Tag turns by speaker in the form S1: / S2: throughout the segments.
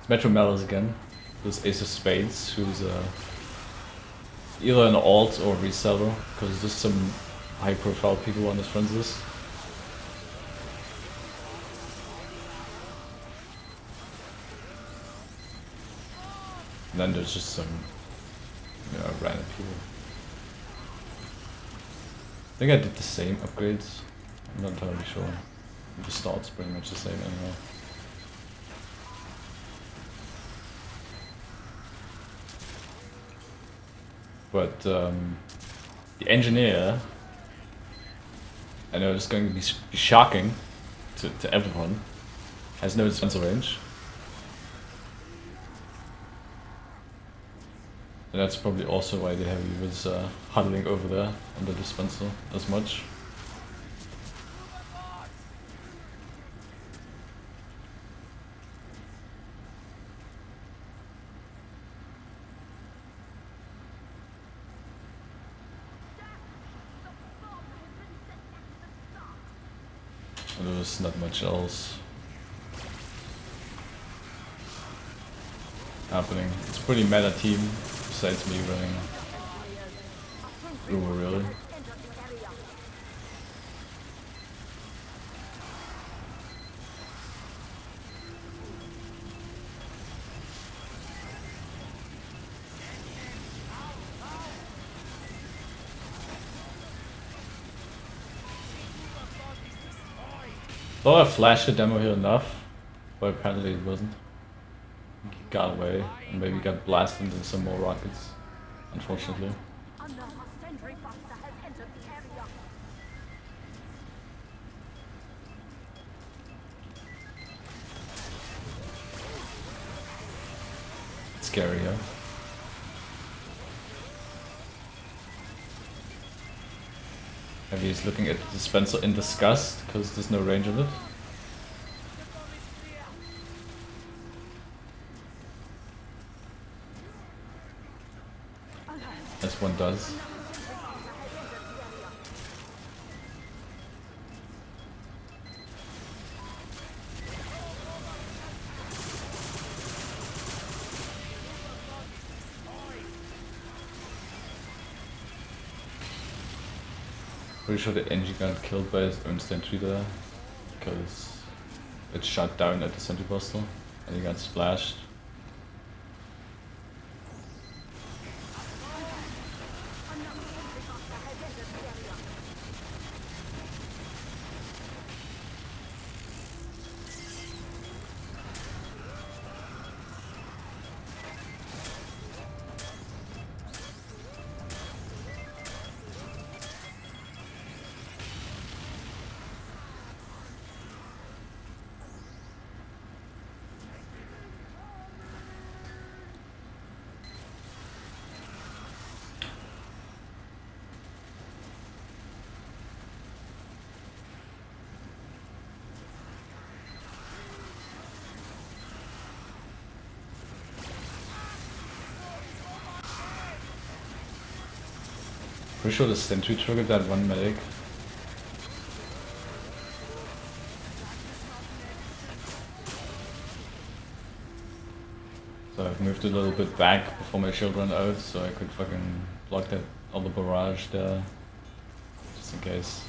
S1: Metro Malus again. This Ace of Spades, who's either an alt or reseller, because there's some high profile people on his friends list. And then there's just some, you know, random people. I think I did the same upgrades. I'm not entirely sure. The start's pretty much the same anyway. But the engineer, I know it's going to be shocking to everyone, has no dispenser range. And that's probably also why the heavy was huddling over there on the dispenser as much. And there was not much else happening. It's a pretty meta team, besides me running Uber, really. Thought I flashed the demo here enough, but apparently it wasn't. He got away, and maybe got blasted into some more rockets, unfortunately. It's scary, yeah? Heavy is looking at the dispenser in disgust, because there's no range on it. As one does. Pretty sure the engine got killed by his own sentry there, because it shot down at the sentry buster and he got splashed. Pretty sure the sentry triggered that one medic. So I've moved a little bit back before my shield ran out, so I could fucking block that other barrage there, just in case.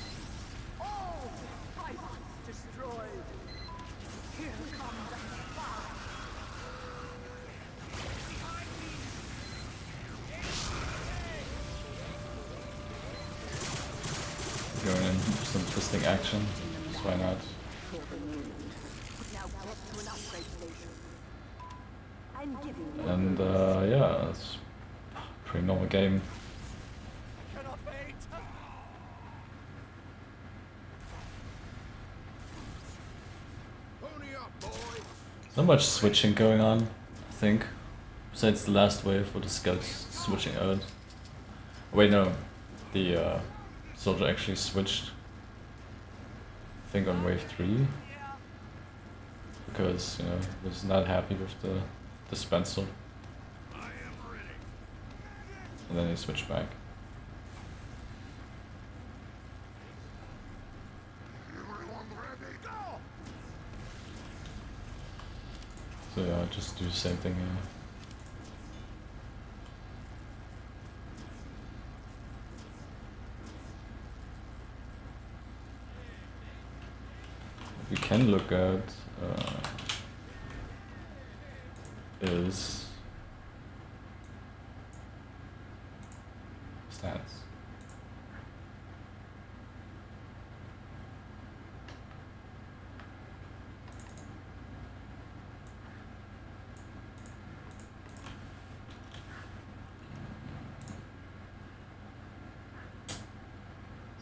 S1: Going in some twisting action, so why not? And yeah, it's a pretty normal game. Not much switching going on, I think, besides the last wave where the scouts switching out. Wait, no, the soldier actually switched, I think on wave 3, because, you know, he was not happy with the dispenser, and then he switched back. So yeah, just do the same thing here. What we can look at is stats.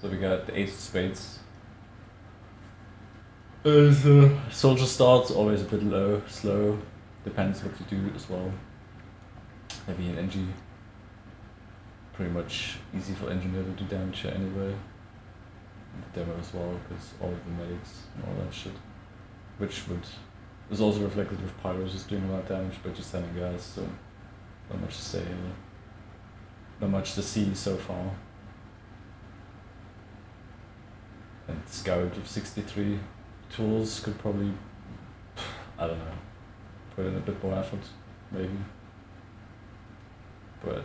S1: So we got the Ace of Spades. Soldier starts always a bit low, slow. Depends what you do as well. Maybe an NG. Pretty much easy for engineer to do damage here anyway. And the demo as well, because all of the medics and all that shit. Which is also reflected with Pyros just doing a lot of damage by just having guys, so not much to say. Not much to see so far. And Scout with 63 tools could probably, I don't know, put in a bit more effort, maybe. But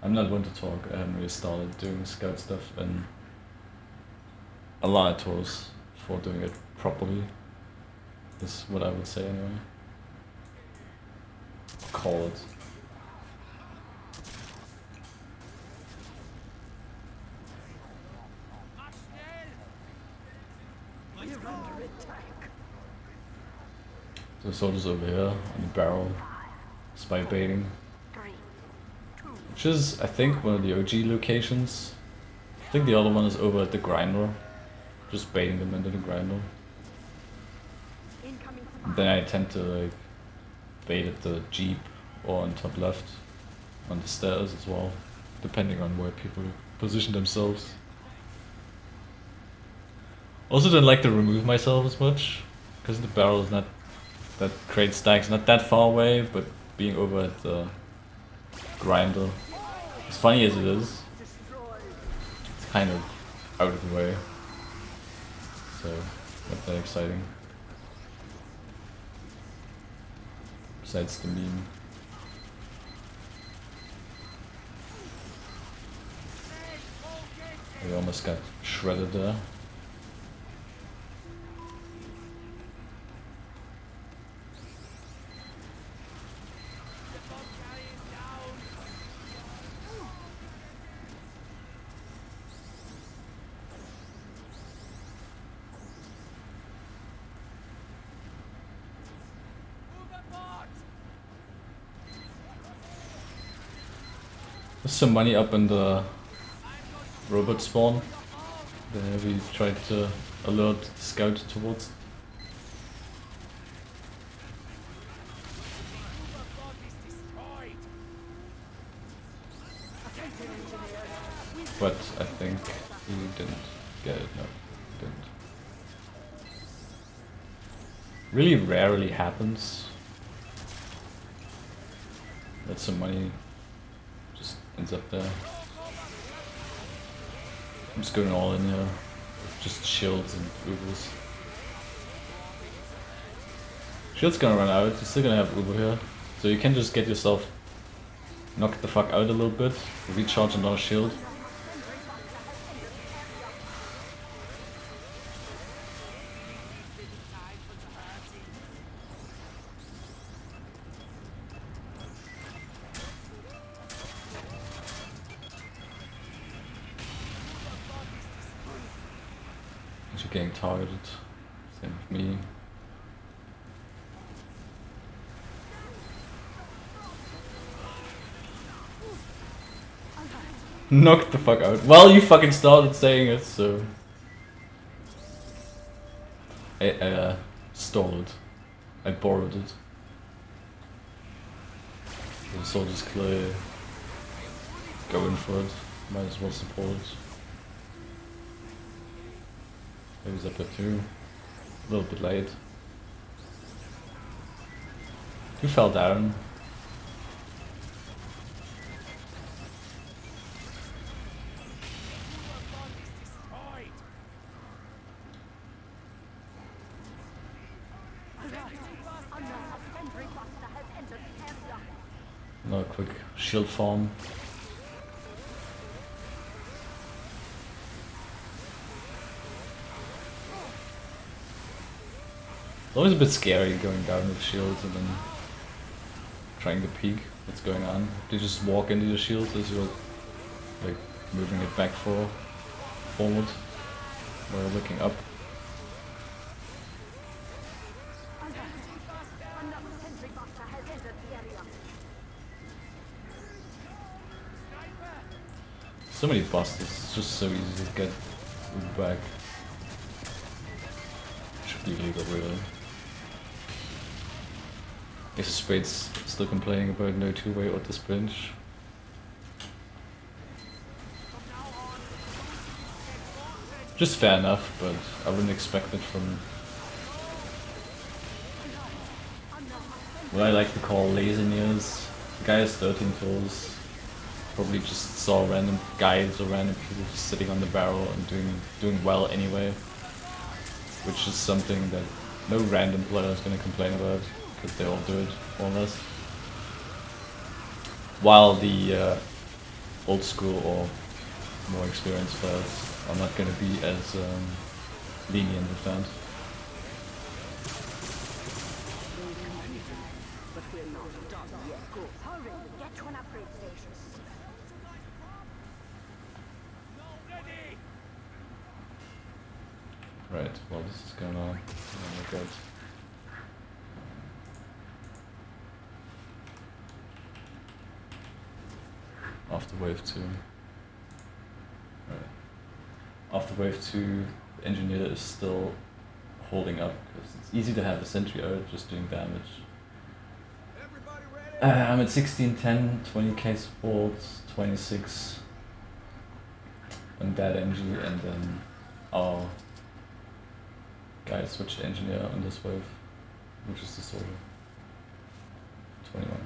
S1: I'm not one to talk, I haven't really started doing Scout stuff and a lot of tools for doing it properly, is what I would say anyway. Call it. So the soldiers over here on the barrel, spy baiting, which is I think one of the OG locations. I think the other one is over at the grinder, just baiting them into the grinder. And then I tend to like bait at the jeep or on top left, on the stairs as well, depending on where people position themselves. Also don't like to remove myself as much, because the barrel is not that crate stacks not that far away, but being over at the grinder, as funny as it is, it's kind of out of the way, so not that exciting. Besides the meme. We almost got shredded there. There's some money up in the robot spawn. There we tried to alert the scout towards. But I think he didn't get it, no, he didn't. Really rarely happens that some money just ends up there. I'm just going all in here, just shields and Ubers. Shield's gonna run out, you're still gonna have Uber here, so you can just get yourself knocked the fuck out a little bit, recharge another shield. You're getting targeted, same with me. Knocked the fuck out. Well, you fucking started saying it, so I stole it. I borrowed it. The soldiers clear. Go in for it. Might as well support it. He's up there too. A little bit late. Who fell down? Another quick shield farm. It's always a bit scary going down with shields and then trying to peek what's going on. You just walk into your shield as you're like moving it back forward while looking up. So many busters, it's just so easy to get back. Should be legal really. Ace of Spades still complaining about no two-way or the sprint. Just fair enough, but I wouldn't expect it from what I like to call laziness. The guy has 13 tools. Probably just saw random guides or random people just sitting on the barrel and doing well anyway. Which is something that no random player is going to complain about, because they all do it, more or less. While the old school or more experienced players are not going to be as lenient with that. Right, well this is going on. Oh my god. After wave 2. Right. After wave 2, the engineer is still holding up, because it's easy to have a sentry out just doing damage. I'm at 1610, 20k support, 26 on that NG, and then our guy switched to engineer on this wave, which is the soldier. 21.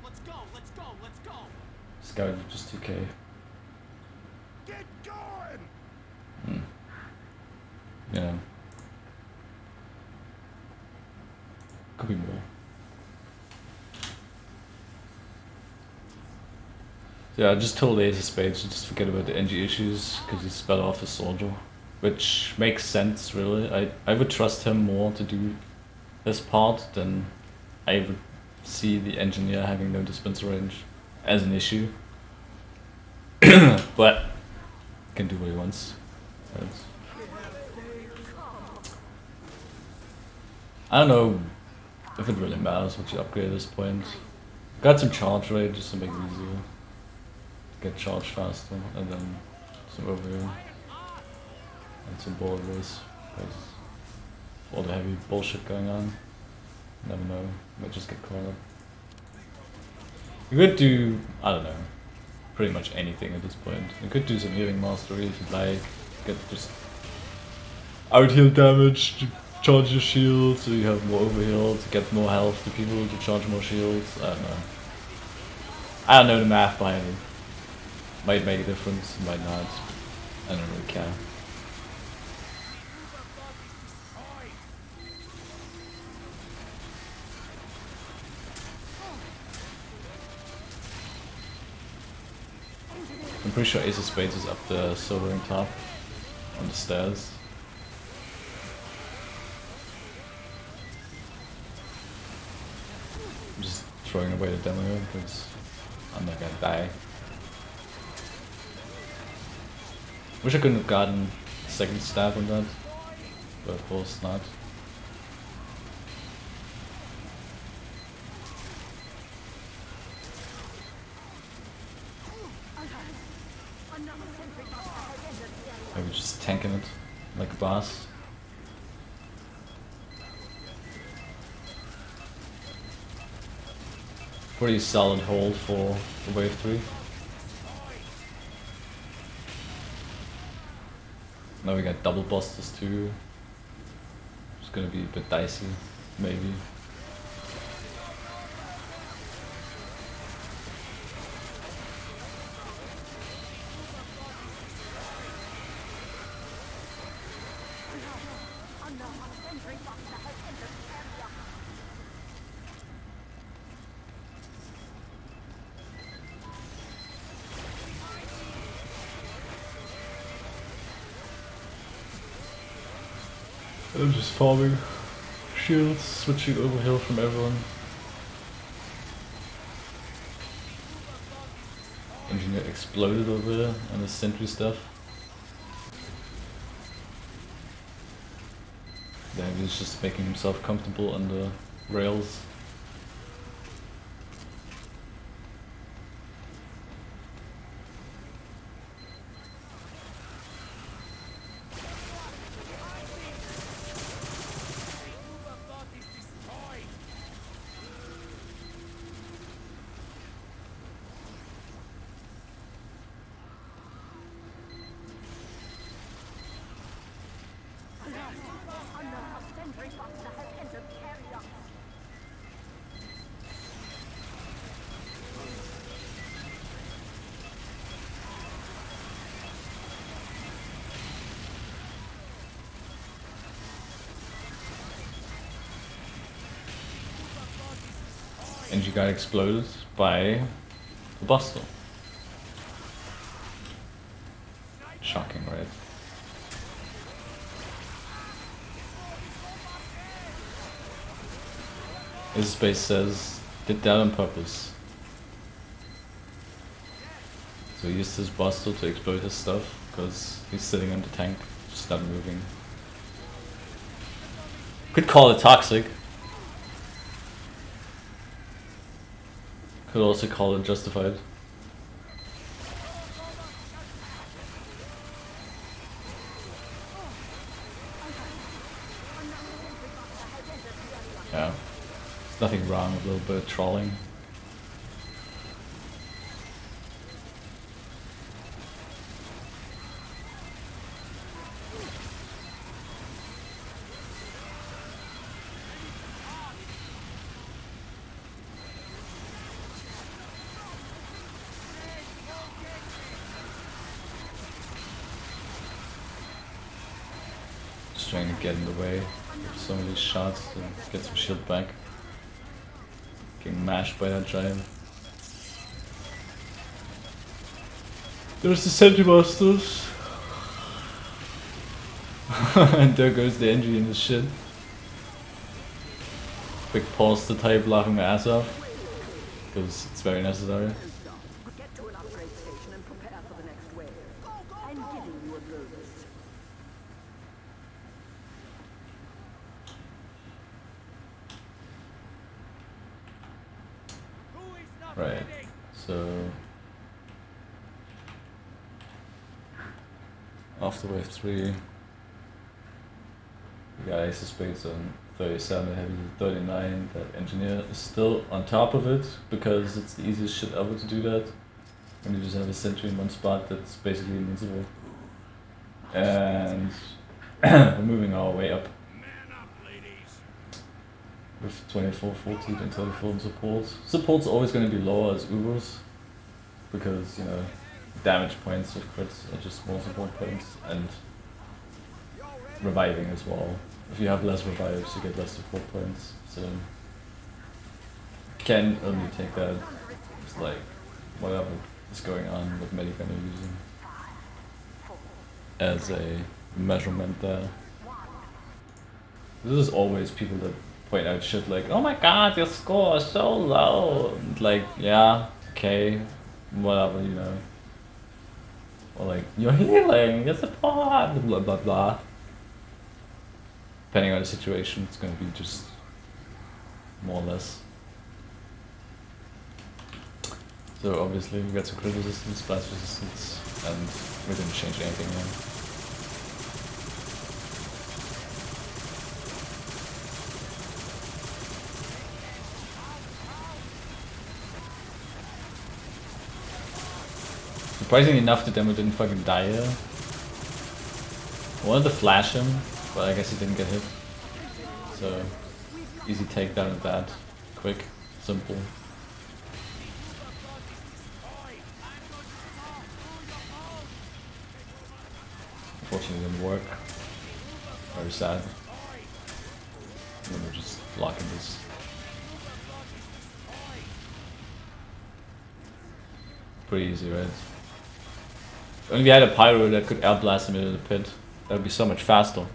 S2: Let's go, let's go, let's go!
S1: Scout just 2k.
S2: Get going!
S1: Yeah. Could be more. So yeah, I just told Ace of Spades to just forget about the NG issues, because he's better off a soldier. Which makes sense, really. I would trust him more to do this part than I would see the engineer having no dispenser range as an issue. But he can do what he wants. Right. I don't know if it really matters what you upgrade at this point. Got some charge rate just to make it easier. Get charged faster, and then some overheal. And some borders, because all the heavy bullshit going on. Never know, might just get caught up. You could do, I don't know, pretty much anything at this point. You could do some healing mastery if you'd like. Get just out heal damage to charge your shield, so you have more overheal to get more health to people to charge more shields. I don't know. I don't know the math behind it. Might make a difference, might not. I don't really care. I'm pretty sure Ace of Spades is up the soldering top on the stairs. I'm just throwing away the demo here because I'm not gonna die. Wish I couldn't have gotten a second stab on that, but of course not. Maybe just tanking it like a boss. Pretty solid hold for the wave 3. Now we got double busters too. It's gonna be a bit dicey, maybe. I'm just farming shields, switching overhill from everyone. Engineer exploded over there on the sentry stuff. Then he's just making himself comfortable on the rails. And you got exploded by the Buster. Shocking, right? His space says, did that on purpose. So he used his Buster to explode his stuff, because he's sitting on the tank, just not moving. Could call it toxic. Could also call it justified. Yeah, there's nothing wrong with a little bit of trolling. Just trying to get in the way of some of these shots to get some shield back. Getting mashed by that giant. There's the sentry masters. And there goes the engine in this shit. Quick pause to type, laughing my ass off. Because it's very necessary.
S3: Get to an upgrade station and prepare for the next wave. I'm giving you a bonus.
S1: Right, so after wave 3 we got ace of spades on 37, heavy 39. That engineer is still on top of it because it's the easiest shit ever to do that when you just have a sentry in one spot that's basically invincible. And we're moving our way up with 24 14 and 34 in support. Support's always going to be lower as Ubers because, you know, damage points of crits are just more support points, and reviving as well. If you have less revives, you get less support points, so you can only take that as like whatever is going on with Medigun you're using as a measurement there. This is always people that point out shit like, oh my god, your score is so low. And like, yeah, okay, whatever, you know. Or like, you're healing, you're support, blah blah blah. Depending on the situation, it's gonna be just more or less. So obviously we got some crit resistance, blast resistance, and we didn't change anything there. Surprisingly enough, the demo didn't fucking die here. I wanted to flash him, but I guess he didn't get hit. So, easy takedown of that. Quick, simple. Unfortunately, it didn't work. Very sad. And then we're just blocking this. Pretty easy, right? If we had a pyro that could air blast him into the pit, that would be so much faster.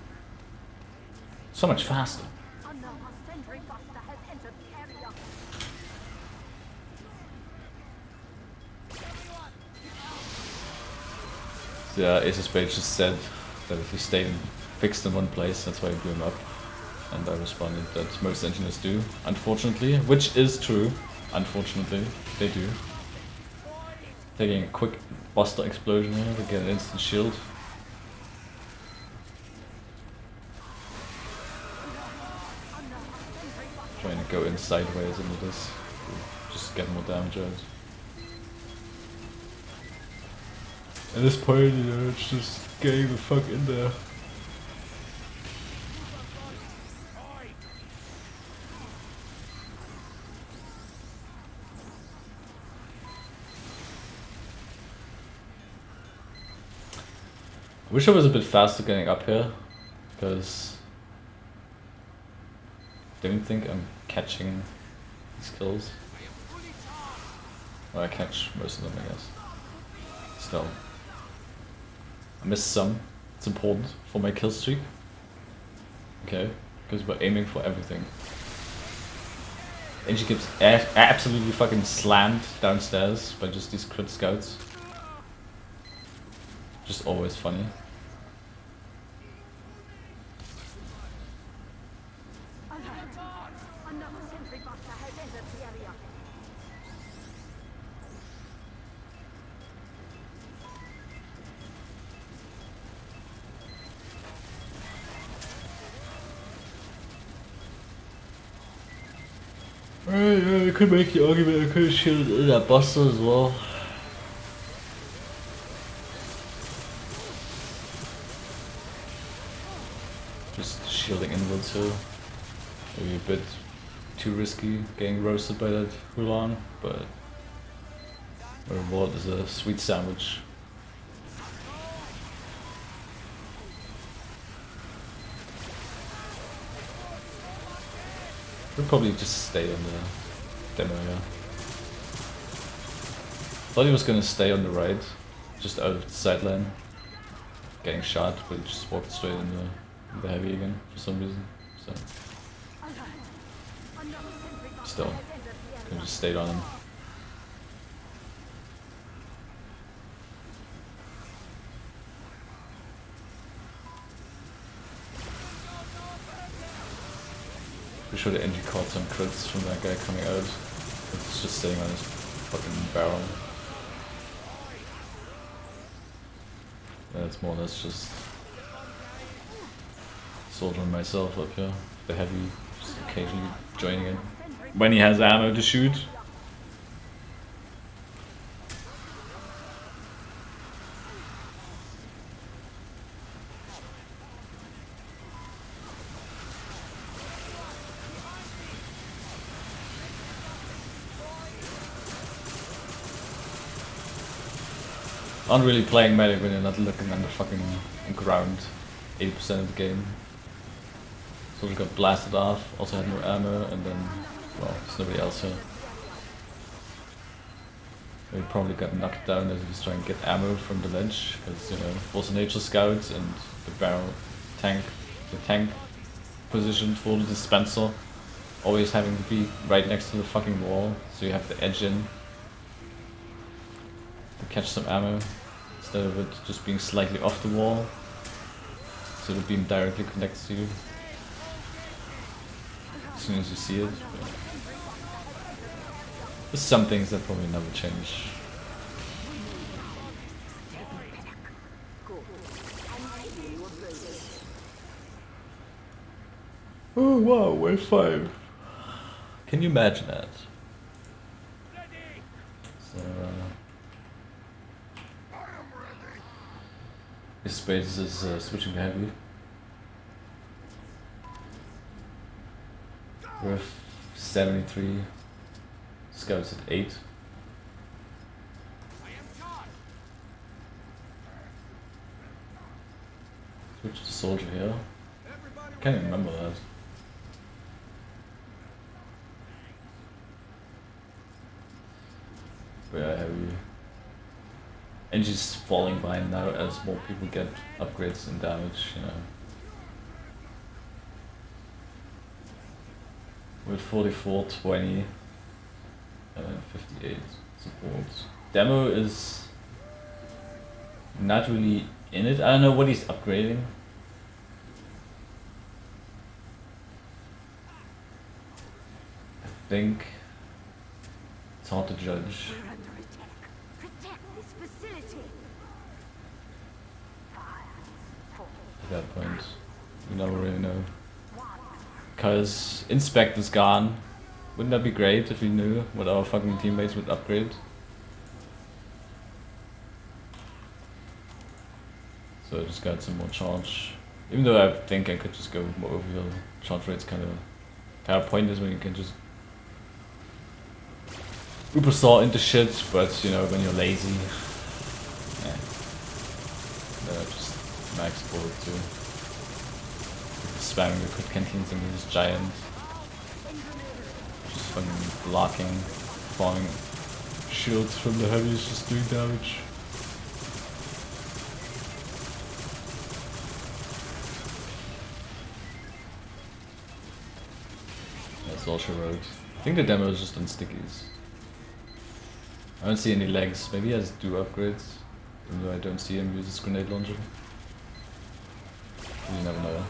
S1: So much faster.
S3: Another sentry buster has entered the area.
S1: Yeah, Ace of Spades just said that if you stay fixed in one place, that's why you blew him up. And I responded that most engineers do, unfortunately, which is true. Unfortunately, they do. Taking a quick buster explosion here to get an instant shield. Trying to go in sideways into this, just get more damage out. At this point, you know, it's just getting the fuck in there. I wish I was a bit faster getting up here, because I don't think I'm catching these kills. Well, I catch most of them, I guess. Still. I missed some. It's important for my kill streak. Okay, because we're aiming for everything. And she gets absolutely fucking slammed downstairs by just these crit scouts. Just always funny.
S3: Another sentry buster has entered the area.
S1: I could make the argument I could have shielded that buster as well. Just shielding inwards here. Maybe a bit too risky getting roasted by that Hulan, but the reward is a sweet sandwich. We'll probably just stay on the demo, yeah. Thought he was gonna stay on the right, just out of the side lane, getting shot, but he just walked straight in the heavy again for some reason. So still, could have just stayed on him. Pretty sure the NG caught some crits from that guy coming out. It's just staying on his fucking barrel. Yeah, it's more or less just soldiering myself up here. The heavy, just occasionally joining in. When he has ammo to shoot. Aren't really playing medic when you're not looking on the fucking ground 80% of the game. So we got blasted off, also had no ammo, and then, well, there's nobody else here. We probably got knocked down as he was trying to get ammo from the ledge, because, you know, Force of Nature scouts and the barrel tank, the tank position for the dispenser, always having to be right next to the fucking wall, so you have to edge in to catch some ammo, instead of it just being slightly off the wall, so the beam directly connects to you as soon as you see it. But there's some things that probably never change. Oh wow, wave 5. Can you imagine that? So, his space is switching to heavy. With 73 scouts at 8. Switch to soldier here. I can't even remember that. But yeah, heavy. And she's falling behind now as more people get upgrades and damage, you know. with 44, 20, 58 support. Demo is not really in it. I don't know what he's upgrading. I think it's hard to judge.
S3: We're under attack. Protect this facility. 5, 4,
S1: At that point, we never really know. Because Inspect is gone. Wouldn't that be great if we knew what our fucking teammates would upgrade? So I just got some more charge. Even though I think I could just go more overheal. Charge rate's kind of pointless when you can just Ubersaw into shit, but you know, when you're lazy, just max bullet too. Spamming the quick canteens into this giant. Just fucking blocking, falling shields from the heavies, just doing damage. That's all she wrote. I think the demo is just on stickies. I don't see any legs. Maybe he has do upgrades, even though I don't see him use his grenade launcher. You never know.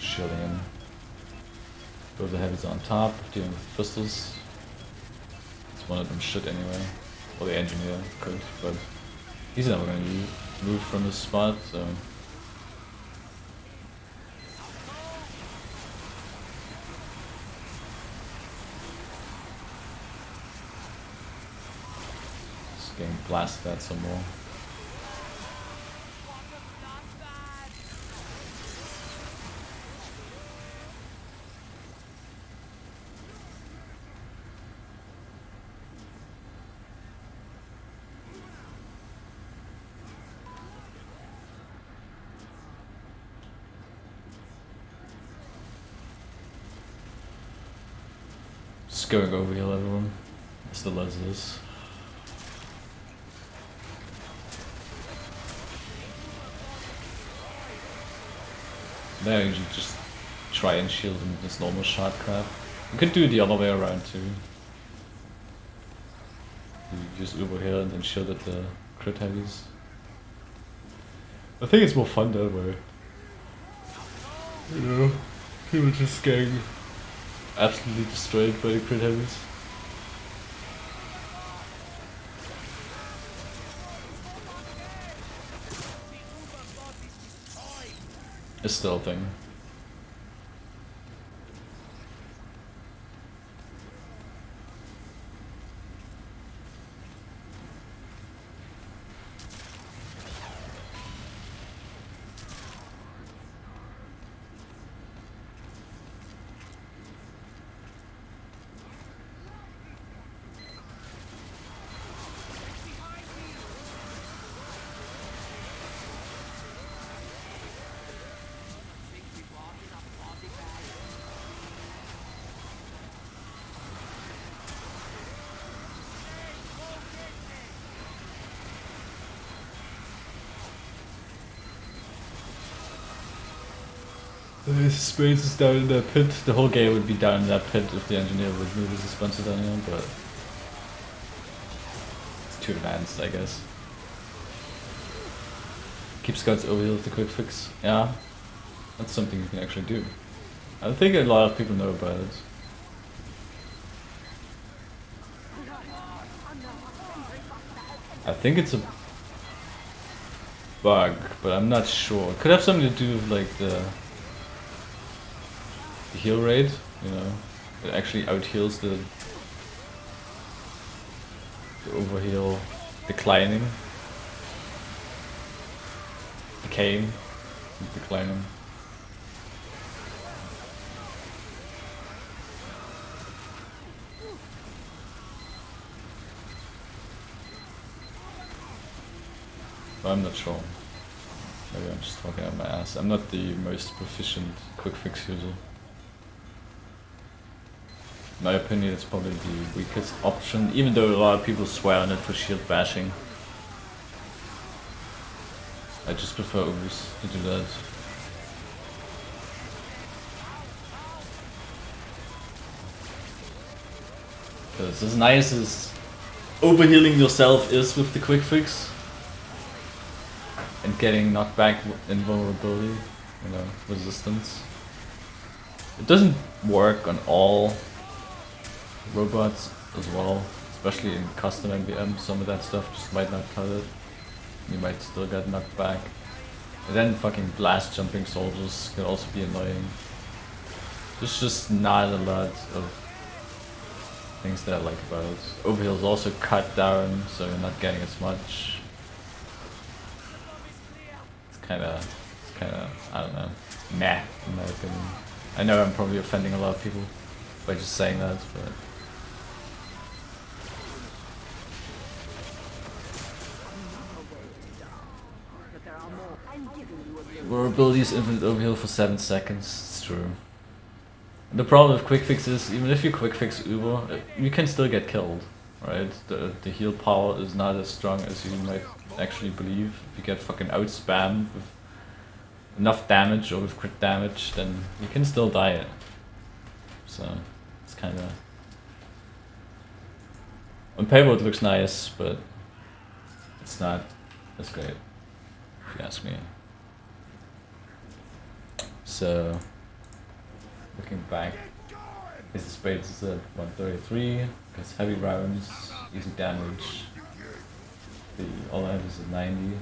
S1: Shielding him. Both the heavies are on top, dealing with pistols. It's one of them shit anyway. Or the engineer could, but he's never gonna move from his spot, so. Just getting blasted at some more. Just going over heal everyone. Still as is. Now you just try and shield him with this normal shot crap. You could do it the other way around too. You just Uber here and then shield at the crit heavies. I think it's more fun that way. You know, people just getting absolutely destroyed by the crit heavies. It's still a thing. His space is down in that pit. The whole game would be down in that pit if the engineer would move his dispenser down here, but it's too advanced, I guess. Keep scouts overheal with the quick fix. Yeah, that's something you can actually do. I don't think a lot of people know about it. I think it's a bug, but I'm not sure. It could have something to do with like the heal rate, you know. It actually out heals the overheal declining. Decaying. Declining. But I'm not sure. Maybe I'm just talking out my ass. I'm not the most proficient quick fix user. In my opinion, it's probably the weakest option, even though a lot of people swear on it for shield bashing. I just prefer Ubers to do that. Because as nice as overhealing yourself is with the quick fix, and getting knocked back invulnerability, you know, resistance, it doesn't work on all robots as well, especially in custom MvM. Some of that stuff just might not cut it. You might still get knocked back. And then fucking blast jumping soldiers can also be annoying. There's just not a lot of things that I like about it. Overheal is also cut down, so you're not getting as much. It's kinda, I don't know, meh in my opinion. I know I'm probably offending a lot of people by just saying that, but vulnerability is infinite overheal for 7 seconds, it's true. And the problem with quick fix is, even if you quick fix Uber, you can still get killed, right? The heal power is not as strong as you might actually believe. If you get fucking out spammed with enough damage or with crit damage, then you can still die. So, it's kinda... On paper it looks nice, but it's not as great, if you ask me. So, looking back, Ace of Spades is at 133, because heavy rounds, easy damage. The all-out is at 90,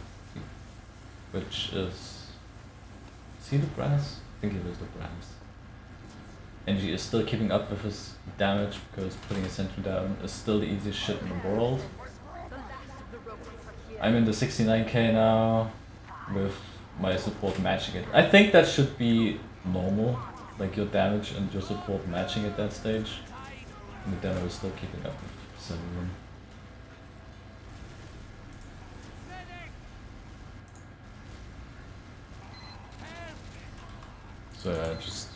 S1: which is he the brass? I think he was the brass. NG is still keeping up with his damage because putting a sentry down is still the easiest shit in the world. I'm in the 69k now with my support matching it. I think that should be normal, like your damage and your support matching at that stage. And the demo is still keeping up with 71. So yeah, just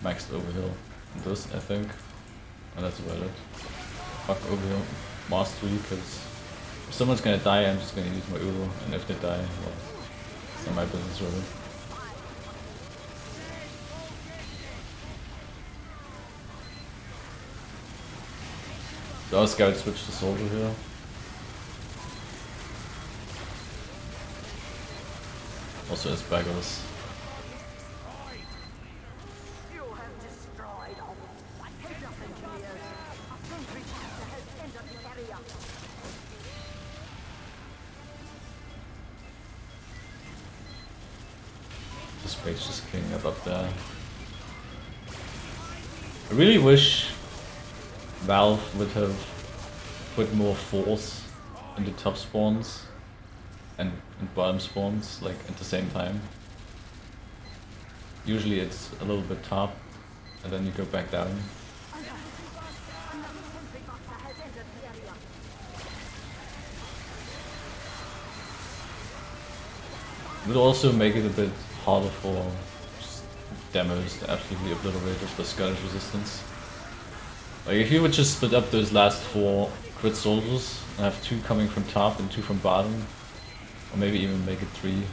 S1: maxed overheal on this, I think. And that's about it. Fuck overheal mastery, because if someone's gonna die, I'm just gonna use my Uber, and if they die, well, it's not my business really. So our scout switched to soldier here. Also as baggers. The space just cleaning up there. I really wish Valve would have put more force into top spawns and bottom spawns, like at the same time. Usually it's a little bit top and then you go back down. It would also make it a bit harder for just demos to absolutely obliterate with the Scottish resistance. Like if you would just split up those last 4 crit soldiers and have 2 coming from top and 2 from bottom, or maybe even make it 3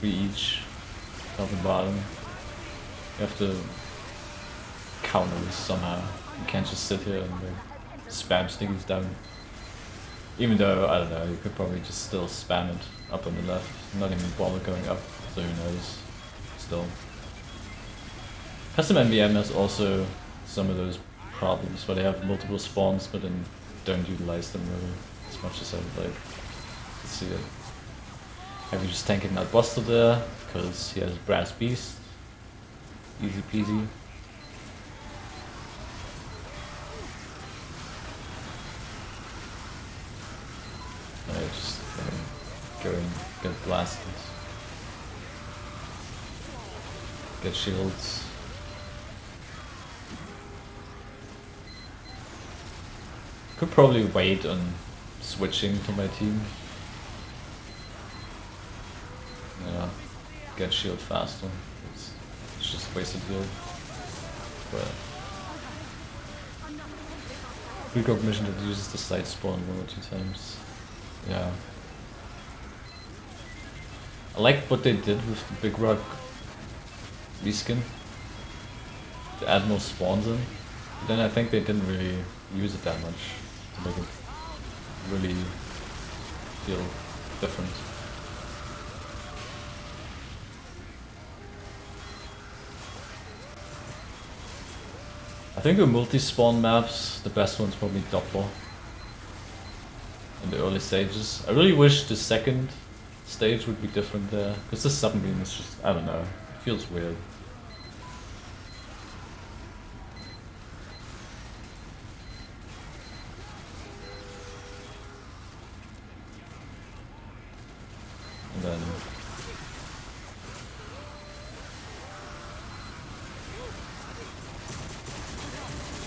S1: each, top and bottom. You have to counter this somehow. You can't just sit here and like, spam stickies down. Even though, I don't know, you could probably just still spam it up on the left, not even bother going up, so who knows, still. Custom MvM has also some of those problems where they have multiple spawns but then don't utilize them really as much as I would like. Let's see it. Heavy just tanking out Buster there, because he has Brass Beast. Easy peasy. Just go and get blasted. Get shields. Could probably wait on switching to my team. Yeah, get shield faster. It's just wasted heal. But precognition that uses the side spawn 1 or 2 times. Yeah. I like what they did with the Big Rock reskin. To add more spawns in. But then I think they didn't really use it that much to make it really feel different. I think the multi-spawn maps, the best one's probably Doppler in the early stages. I really wish the second stage would be different there, because the submarine is just, I don't know, it feels weird. And then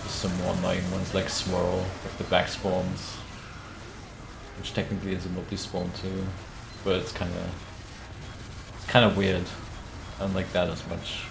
S1: some more annoying ones like Swirl with the back spawns, which technically is a multi-spawn too, but it's kind of weird. I don't like that as much.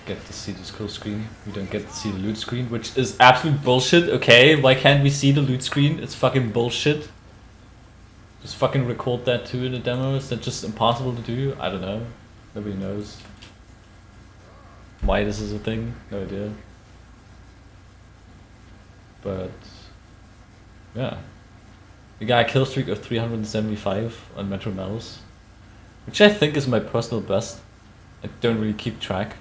S1: Get to see this cool screen. We don't get to see the loot screen, which is absolute bullshit. Okay, why can't we see the loot screen? It's fucking bullshit. Just fucking record that too in the demo. Is that just impossible to do? I don't know. Nobody knows why this is a thing. No idea. But yeah, we got a kill streak of 375 on Metro Mouse, which I think is my personal best. I don't really keep track.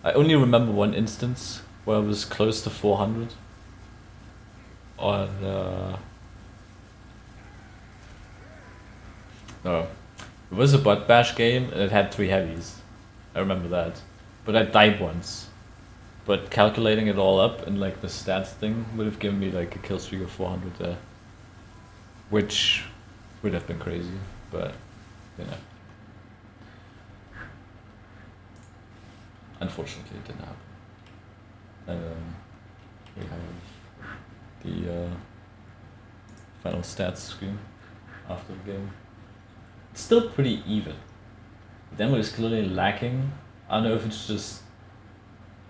S1: I only remember one instance where I was close to 400 on no, it was a butt bash game and it had 3 heavies. I remember that, but I died once. But calculating it all up and like the stats thing would have given me like a kill streak of 400 there, which would have been crazy, but you know. Unfortunately, it didn't happen. And we have the final stats screen after the game. It's still pretty even. The demo is clearly lacking. I don't know if it's just,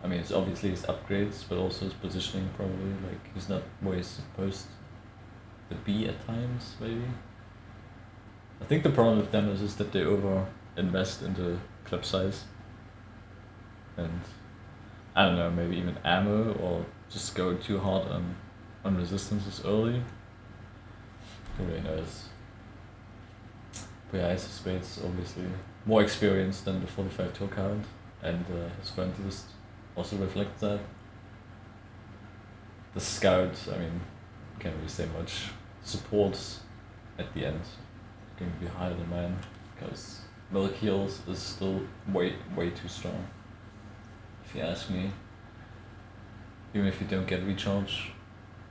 S1: I mean, it's obviously his upgrades, but also his positioning probably. Like, he's not where he's supposed to be at times, maybe. I think the problem with demos is that they over-invest into clip size. And I don't know, maybe even ammo, or just go too hard on resistances early. Who really knows? But yeah, Ace of Spades obviously more experienced than the 45 tour count, and his front list also reflects that. The scout, I mean, can't really say much. Supports at the end going to be higher than mine, because Milk Heals is still way too strong, if you ask me, even if you don't get recharge.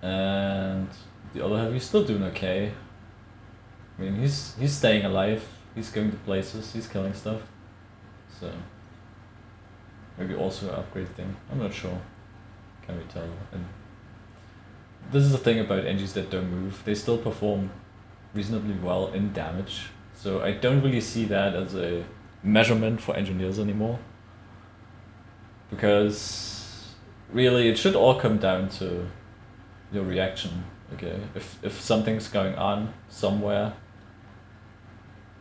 S1: And the other heavy is still doing okay. I mean, he's staying alive, he's going to places, he's killing stuff, so maybe also an upgrade thing, I'm not sure, can't really tell. And this is the thing about engines that don't move, they still perform reasonably well in damage, so I don't really see that as a measurement for engineers anymore. Because really it should all come down to your reaction, okay? If something's going on somewhere,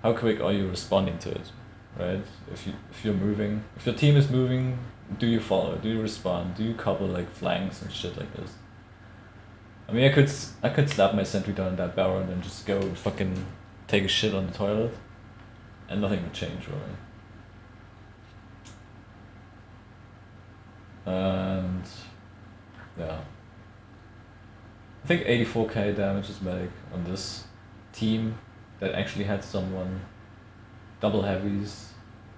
S1: how quick are you responding to it, right? If you're moving, if your team is moving, do you follow? Do you respond? Do you cover like flanks and shit like this? I mean, I could slap my sentry down in that barrel and then just go fucking take a shit on the toilet, and nothing would change, really. And yeah, I think 84k damage is medic on this team that actually had someone double heavies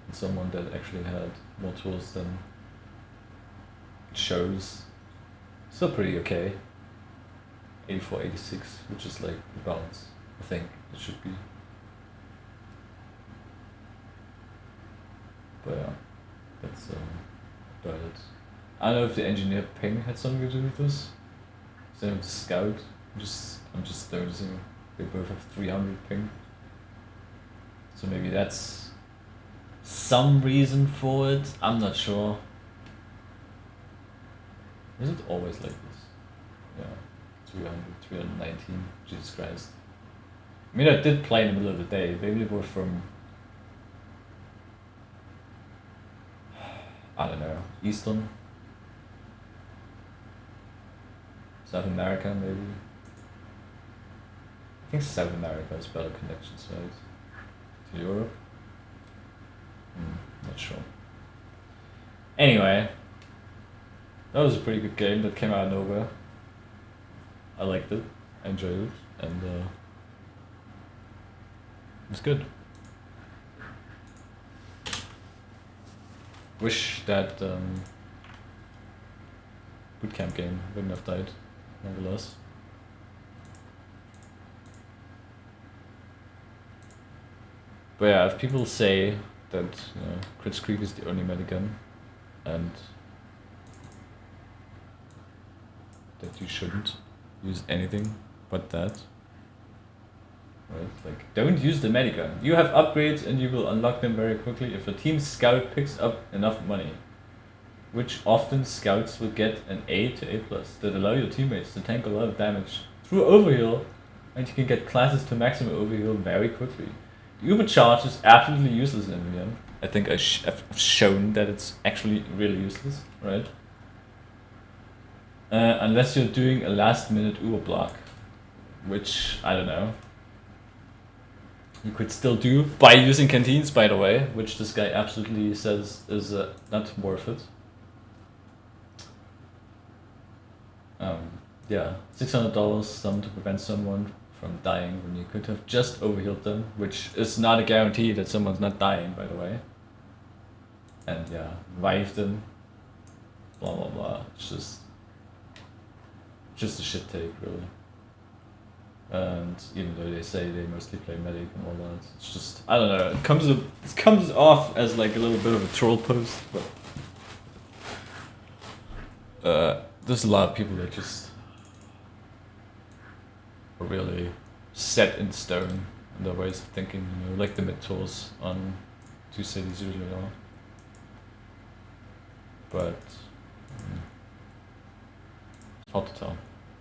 S1: and someone that actually had more tools than it shows. Still pretty okay. 84, 86, which is like the balance, I think it should be. But yeah, that's about it. I don't know if the engineer ping had something to do with this. Same with the scout. I'm just noticing they both have 300 ping. So maybe that's some reason for it. I'm not sure. Is it always like this? Yeah, 300, 319. Jesus Christ. I mean, I did play in the middle of the day. Maybe they were from, I don't know, Eastern, South America maybe. I think South America has better connections, right? To Europe? Not sure. Anyway, that was a pretty good game that came out of nowhere. I liked it, I enjoyed it, and it was good. Wish that Bootcamp game wouldn't have died, nonetheless. But yeah, if people say that Crit Creep is the only Medigun, and that you shouldn't use anything but that, right? Like, don't use the Medigun. You have upgrades and you will unlock them very quickly if a team scout picks up enough money, which often scouts will get an A to A+, that allow your teammates to tank a lot of damage through overheal, and you can get classes to maximum overheal very quickly. The Ubercharge is absolutely useless in MvM. I think I've shown that it's actually really useless, right? Unless you're doing a last minute Uber block, which, I don't know, you could still do by using Canteens, by the way, which this guy absolutely says is not worth it. Yeah, $600 sum to prevent someone from dying when you could have just overhealed them, which is not a guarantee that someone's not dying, by the way. And yeah, revive them, blah blah blah. It's just a shit take, really. And even though they say they mostly play medic and all that, it's just, I don't know, it comes off as like a little bit of a troll post, but there's a lot of people that just are really set in stone in their ways of thinking, like the mid tools on 2 cities usually are. But it's hard to tell.